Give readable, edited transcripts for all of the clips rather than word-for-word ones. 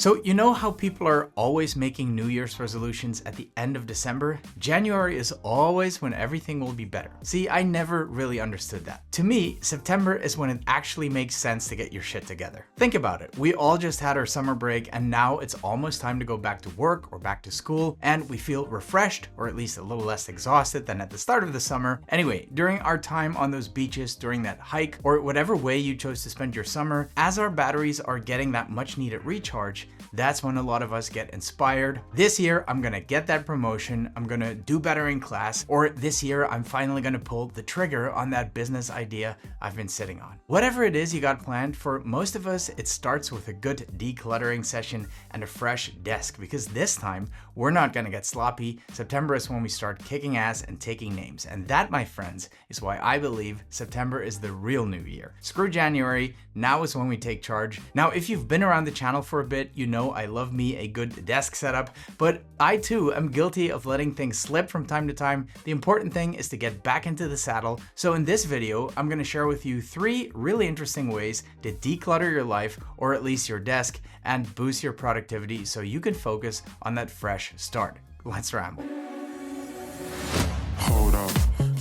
So you know how people are always making New Year's resolutions at the end of December? January is always when everything will be better. See, I never really understood that. To me, September is when it actually makes sense to get your shit together. Think about it. We all just had our summer break and now it's almost time to go back to work or back to school, and we feel refreshed or at least a little less exhausted than at the start of the summer. Anyway, during our time on those beaches, during that hike, or whatever way you chose to spend your summer, as our batteries are getting that much needed recharge, that's when a lot of us get inspired. This year, I'm gonna get that promotion, I'm gonna do better in class, or this year, I'm finally gonna pull the trigger on that business idea I've been sitting on. Whatever it is you got planned, for most of us, it starts with a good decluttering session and a fresh desk, because this time, we're not gonna get sloppy. September is when we start kicking ass and taking names. And that, my friends, is why I believe September is the real new year. Screw January, now is when we take charge. Now, if you've been around the channel for a bit, you know I love me a good desk setup, but I too am guilty of letting things slip from time to time. The important thing is to get back into the saddle. So in this video, I'm gonna share with you 3 really interesting ways to declutter your life, or at least your desk, and boost your productivity so you can focus on that fresh start. Let's ramble. Hold up,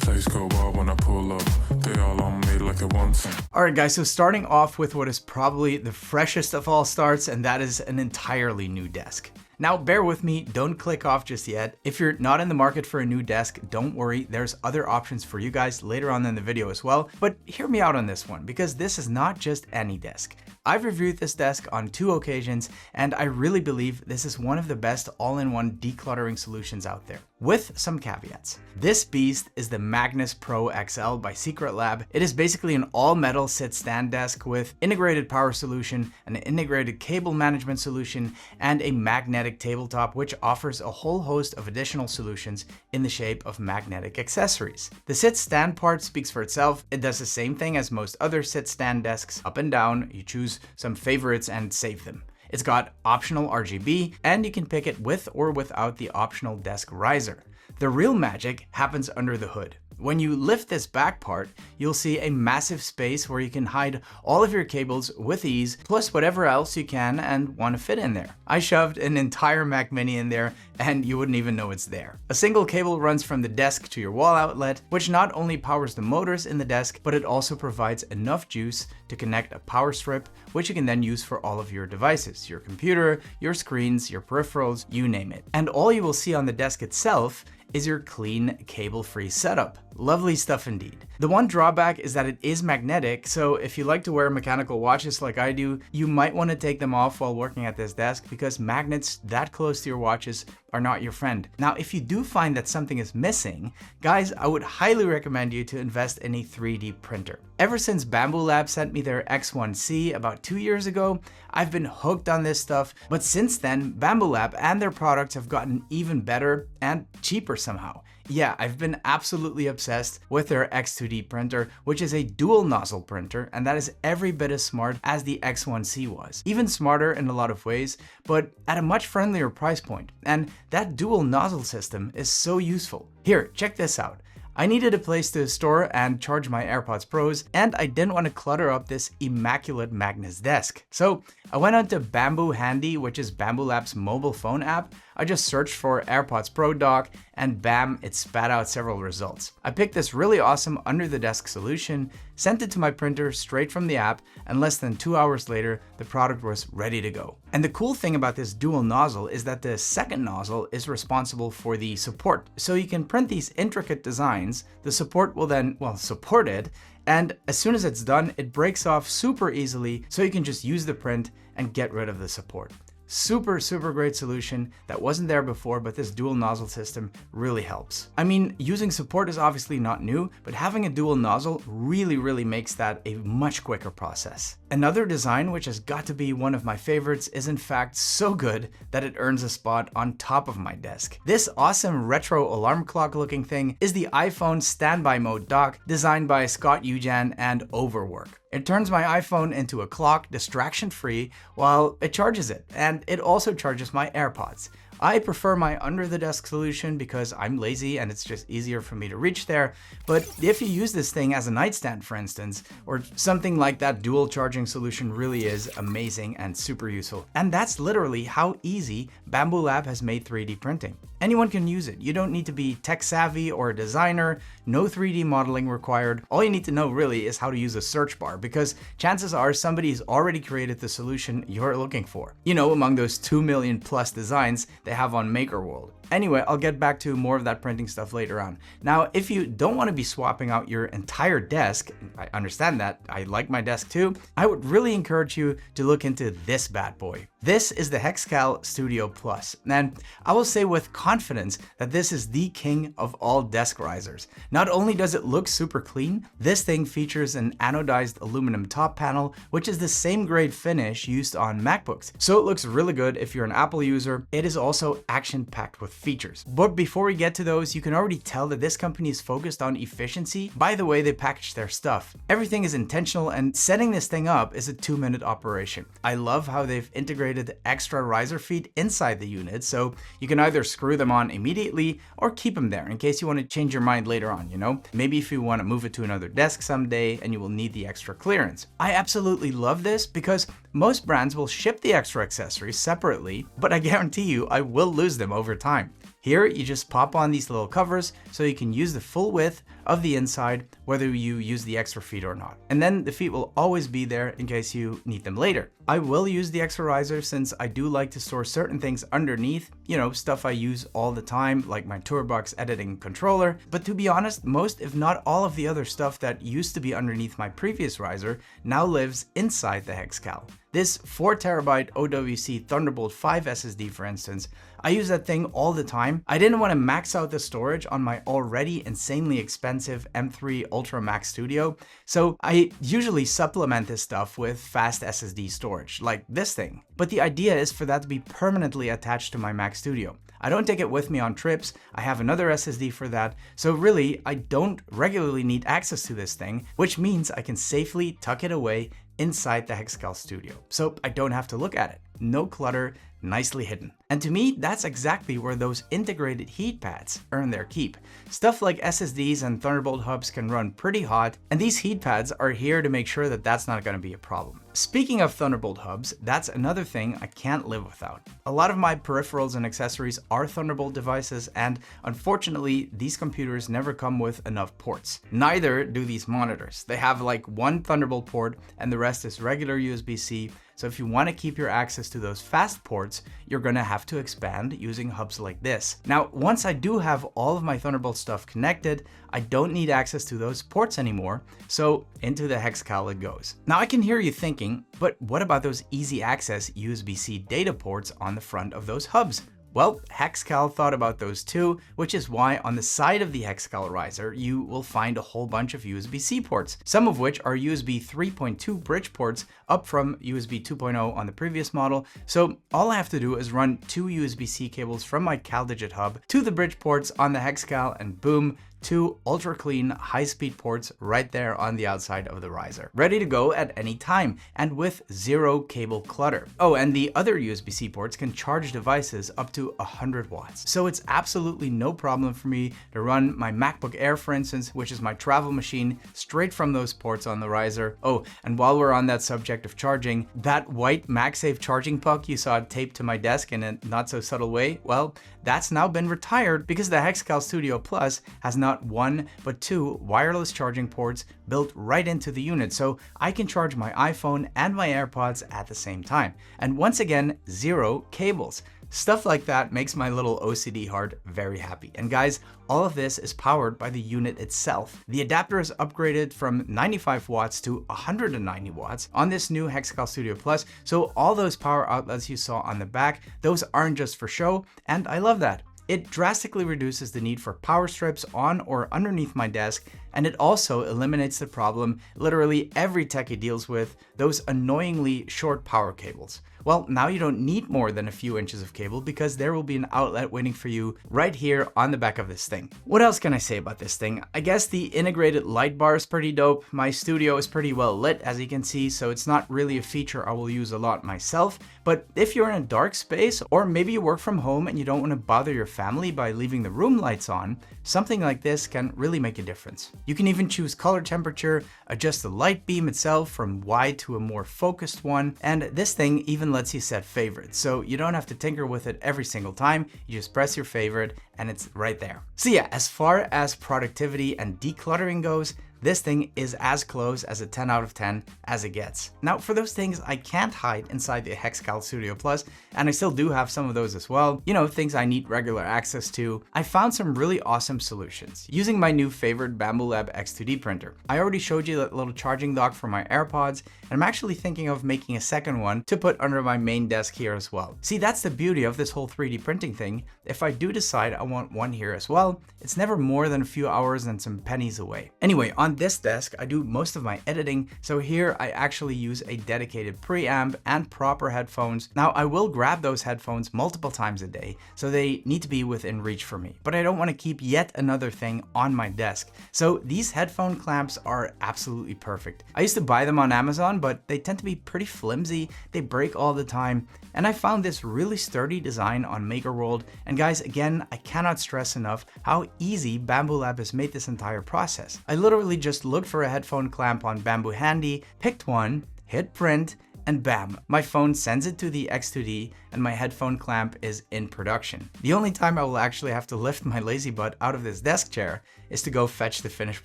place go wild when I pull up. They all on me like it wants them. Alright guys, so starting off with what is probably the freshest of all starts, and that is an entirely new desk. Now, bear with me, don't click off just yet. If you're not in the market for a new desk, don't worry, there's other options for you guys later on in the video as well. But hear me out on this one, because this is not just any desk. I've reviewed this desk on 2 occasions, and I really believe this is one of the best all-in-one decluttering solutions out there, with some caveats. This beast is the Magnus Pro XL by Secret Lab. It is basically an all-metal sit-stand desk with integrated power solution, an integrated cable management solution, and a magnetic tabletop, which offers a whole host of additional solutions in the shape of magnetic accessories. The sit-stand part speaks for itself. It does the same thing as most other sit-stand desks, up and down. You choose some favorites and save them. It's got optional RGB, and you can pick it with or without the optional desk riser. The real magic happens under the hood. When you lift this back part, you'll see a massive space where you can hide all of your cables with ease, plus whatever else you can and want to fit in there. I shoved an entire Mac Mini in there and you wouldn't even know it's there. A single cable runs from the desk to your wall outlet, which not only powers the motors in the desk, but it also provides enough juice to connect a power strip, which you can then use for all of your devices, your computer, your screens, your peripherals, you name it. And all you will see on the desk itself is your clean, cable-free setup. Lovely stuff indeed. The one drawback is that it is magnetic, so if you like to wear mechanical watches like I do, you might want to take them off while working at this desk, because magnets that close to your watches are not your friend. Now, if you do find that something is missing, guys, I would highly recommend you to invest in a 3D printer. Ever since Bambu Lab sent me their X1C about 2 years ago, I've been hooked on this stuff, but since then, Bambu Lab and their products have gotten even better and cheaper somehow. Yeah, I've been absolutely obsessed with their X2D printer, which is a dual nozzle printer, and that is every bit as smart as the X1C was. Even smarter in a lot of ways, but at a much friendlier price point. And that dual nozzle system is so useful. Here, check this out. I needed a place to store and charge my AirPods Pros, and I didn't want to clutter up this immaculate Magnus desk. So I went onto Bambu Handy, which is Bambu Lab's mobile phone app. I just searched for AirPods Pro dock, and bam, it spat out several results. I picked this really awesome under-the-desk solution, sent it to my printer straight from the app, and less than 2 hours later, the product was ready to go. And the cool thing about this dual nozzle is that the second nozzle is responsible for the support. So you can print these intricate designs, the support will then, support it, and as soon as it's done, it breaks off super easily, so you can just use the print and get rid of the support. Super great solution that wasn't there before, but this dual nozzle system really helps. I mean, using support is obviously not new, but having a dual nozzle really makes that a much quicker process. Another design, which has got to be one of my favorites, is in fact so good that it earns a spot on top of my desk. This awesome retro alarm clock looking thing is the iPhone standby mode dock designed by Scott Ujan and Overwork. It turns my iPhone into a clock distraction-free while it charges it, and it also charges my AirPods. I prefer my under the desk solution because I'm lazy and it's just easier for me to reach there. But if you use this thing as a nightstand, for instance, or something like that, dual charging solution really is amazing and super useful. And that's literally how easy Bambu Lab has made 3D printing. Anyone can use it. You don't need to be tech savvy or a designer, no 3D modeling required. All you need to know really is how to use a search bar, because chances are somebody's already created the solution you're looking for. You know, among those 2 million plus designs they have on MakerWorld. Anyway, I'll get back to more of that printing stuff later on. Now, if you don't want to be swapping out your entire desk, I understand that, I like my desk too, I would really encourage you to look into this bad boy. This is the Hexcal Studio Plus, and I will say with confidence that this is the king of all desk risers. Not only does it look super clean, this thing features an anodized aluminum top panel, which is the same grade finish used on MacBooks. So it looks really good if you're an Apple user. It is also action-packed with features. But before we get to those, you can already tell that this company is focused on efficiency by the way they package their stuff. Everything is intentional, and setting this thing up is a 2-minute operation. I love how they've integrated extra riser feet inside the unit, so you can either screw them on immediately or keep them there in case you want to change your mind later on, you know? Maybe if you want to move it to another desk someday and you will need the extra clearance. I absolutely love this because most brands will ship the extra accessories separately, but I guarantee you I will lose them over time. Here, you just pop on these little covers so you can use the full width of the inside, whether you use the extra feet or not. And then the feet will always be there in case you need them later. I will use the extra riser since I do like to store certain things underneath, you know, stuff I use all the time, like my Toolbox editing controller. But to be honest, most, if not all of the other stuff that used to be underneath my previous riser now lives inside the Hexcal. This 4TB OWC Thunderbolt 5 SSD, for instance, I use that thing all the time. I didn't want to max out the storage on my already insanely expensive M3 Ultra Max Studio, so I usually supplement this stuff with fast SSD storage, like this thing. But the idea is for that to be permanently attached to my Mac Studio. I don't take it with me on trips, I have another SSD for that, so really I don't regularly need access to this thing, which means I can safely tuck it away inside the Hexcal Studio, so I don't have to look at it. No clutter, nicely hidden. And to me, that's exactly where those integrated heat pads earn their keep. Stuff like SSDs and Thunderbolt hubs can run pretty hot, and these heat pads are here to make sure that that's not going to be a problem. Speaking of Thunderbolt hubs, that's another thing I can't live without. A lot of my peripherals and accessories are Thunderbolt devices, and unfortunately, these computers never come with enough ports. Neither do these monitors. They have like one Thunderbolt port and the rest is regular USB-C. So if you want to keep your access to those fast ports, you're going to have to expand using hubs like this. Now, once I do have all of my Thunderbolt stuff connected, I don't need access to those ports anymore, so into the Hexcal it goes. Now I can hear you thinking, but what about those easy access USB-C data ports on the front of those hubs? Well, Hexcal thought about those too, which is why on the side of the Hexcal riser, you will find a whole bunch of USB-C ports, some of which are USB 3.2 bridge ports up from USB 2.0 on the previous model. So all I have to do is run 2 USB-C cables from my CalDigit hub to the bridge ports on the Hexcal, and boom, 2 ultra clean high-speed ports right there on the outside of the riser, ready to go at any time and with 0 cable clutter. Oh, and the other USB-C ports can charge devices up to 100 watts. So it's absolutely no problem for me to run my MacBook Air, for instance, which is my travel machine, straight from those ports on the riser. Oh, and while we're on that subject of charging, that white MagSafe charging puck you saw taped to my desk in a not so subtle way, well, that's now been retired because the Hexcal Studio Plus has not 1 but 2 wireless charging ports built right into the unit, so I can charge my iPhone and my AirPods at the same time. And once again, 0 cables. Stuff like that makes my little OCD heart very happy. And guys, all of this is powered by the unit itself. The adapter is upgraded from 95 watts to 190 watts on this new Hexcal Studio Plus, so all those power outlets you saw on the back, those aren't just for show, and I love that. It drastically reduces the need for power strips on or underneath my desk, And it also eliminates the problem literally every techie deals with, those annoyingly short power cables. Well, now you don't need more than a few inches of cable because there will be an outlet waiting for you right here on the back of this thing. What else can I say about this thing? I guess the integrated light bar is pretty dope. My studio is pretty well lit, as you can see, so it's not really a feature I will use a lot myself. But if you're in a dark space, or maybe you work from home and you don't want to bother your family by leaving the room lights on, something like this can really make a difference. You can even choose color temperature, adjust the light beam itself from wide to a more focused one, and this thing even lets you set favorites, so you don't have to tinker with it every single time. You just press your favorite and it's right there. So yeah, as far as productivity and decluttering goes, this thing is as close as a 10 out of 10 as it gets. Now, for those things I can't hide inside the Hexcal Studio Plus, and I still do have some of those as well, you know, things I need regular access to, I found some really awesome solutions using my new favorite Bambu Lab X2D printer. I already showed you that little charging dock for my AirPods, and I'm actually thinking of making a second one to put under my main desk here as well. See, that's the beauty of this whole 3D printing thing. If I do decide I want one here as well, it's never more than a few hours and some pennies away. Anyway, on this desk, I do most of my editing, so here I actually use a dedicated preamp and proper headphones. Now, I will grab those headphones multiple times a day, so they need to be within reach for me, but I don't want to keep yet another thing on my desk. So these headphone clamps are absolutely perfect. I used to buy them on Amazon, but they tend to be pretty flimsy, they break all the time, and I found this really sturdy design on MakerWorld. And guys, again, I cannot stress enough how easy Bambu Lab has made this entire process. I literally just looked for a headphone clamp on Bambu Handy, picked one, hit print, and bam, my phone sends it to the X2D and my headphone clamp is in production. The only time I will actually have to lift my lazy butt out of this desk chair is to go fetch the finished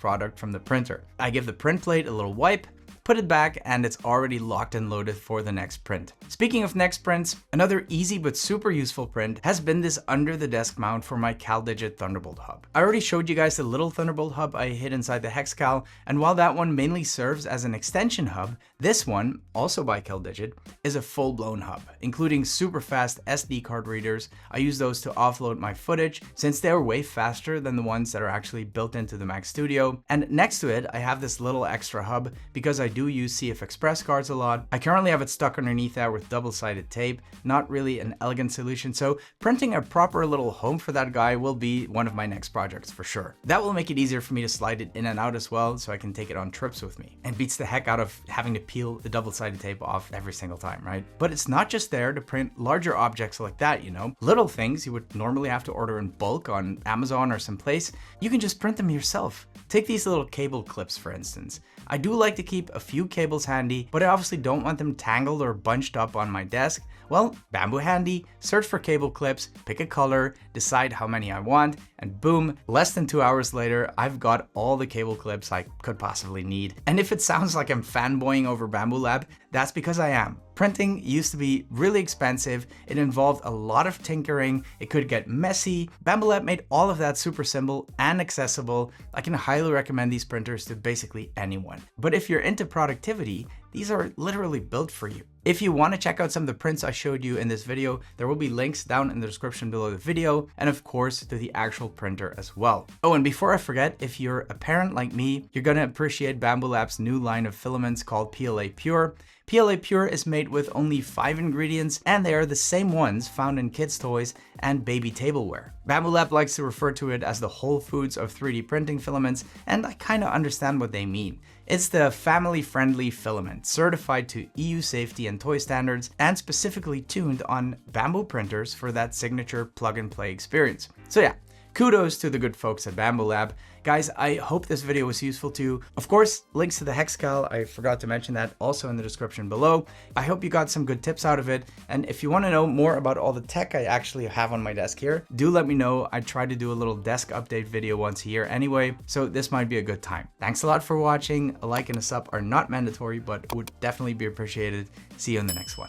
product from the printer. I give the print plate a little wipe, put it back, and it's already locked and loaded for the next print. Speaking of next prints, another easy but super useful print has been this under the desk mount for my CalDigit Thunderbolt hub. I already showed you guys the little Thunderbolt hub I hid inside the Hexcal, and while that one mainly serves as an extension hub, this one, also by CalDigit, is a full-blown hub, including super fast SD card readers. I use those to offload my footage since they're way faster than the ones that are actually built into the Mac Studio. And next to it, I have this little extra hub because I do use CF Express cards a lot. I currently have it stuck underneath there with double-sided tape, not really an elegant solution, so printing a proper little home for that guy will be one of my next projects for sure. That will make it easier for me to slide it in and out as well, so I can take it on trips with me. And beats the heck out of having to peel the double-sided tape off every single time, right? But it's not just there to print larger objects like that, you know? Little things you would normally have to order in bulk on Amazon or someplace, you can just print them yourself. Take these little cable clips, for instance. I do like to keep a few cables handy, but I obviously don't want them tangled or bunched up on my desk. Well, Bambu Handy, search for cable clips, pick a color, decide how many I want, and boom, less than 2 hours later, I've got all the cable clips I could possibly need. And if it sounds like I'm fanboying over Bambu Lab, that's because I am. Printing used to be really expensive, it involved a lot of tinkering, it could get messy. Bambu Lab made all of that super simple and accessible. I can highly recommend these printers to basically anyone. But if you're into productivity, these are literally built for you. If you want to check out some of the prints I showed you in this video, there will be links down in the description below the video, and of course to the actual printer as well. Oh, and before I forget, if you're a parent like me, you're gonna appreciate Bambu Lab's new line of filaments called PLA Pure. PLA Pure is made with only 5 ingredients, and they are the same ones found in kids' toys and baby tableware. Bambu Lab likes to refer to it as the Whole Foods of 3D printing filaments, and I kind of understand what they mean. It's the family-friendly filament, certified to EU safety and toy standards, and specifically tuned on Bambu printers for that signature plug-and-play experience. So yeah, kudos to the good folks at Bambu Lab. Guys, I hope this video was useful to you. Of course, links to the Hexcal, I forgot to mention that, also in the description below. I hope you got some good tips out of it. And if you want to know more about all the tech I actually have on my desk here, do let me know. I try to do a little desk update video once a year anyway, so this might be a good time. Thanks a lot for watching. A like and a sub are not mandatory, but would definitely be appreciated. See you in the next one.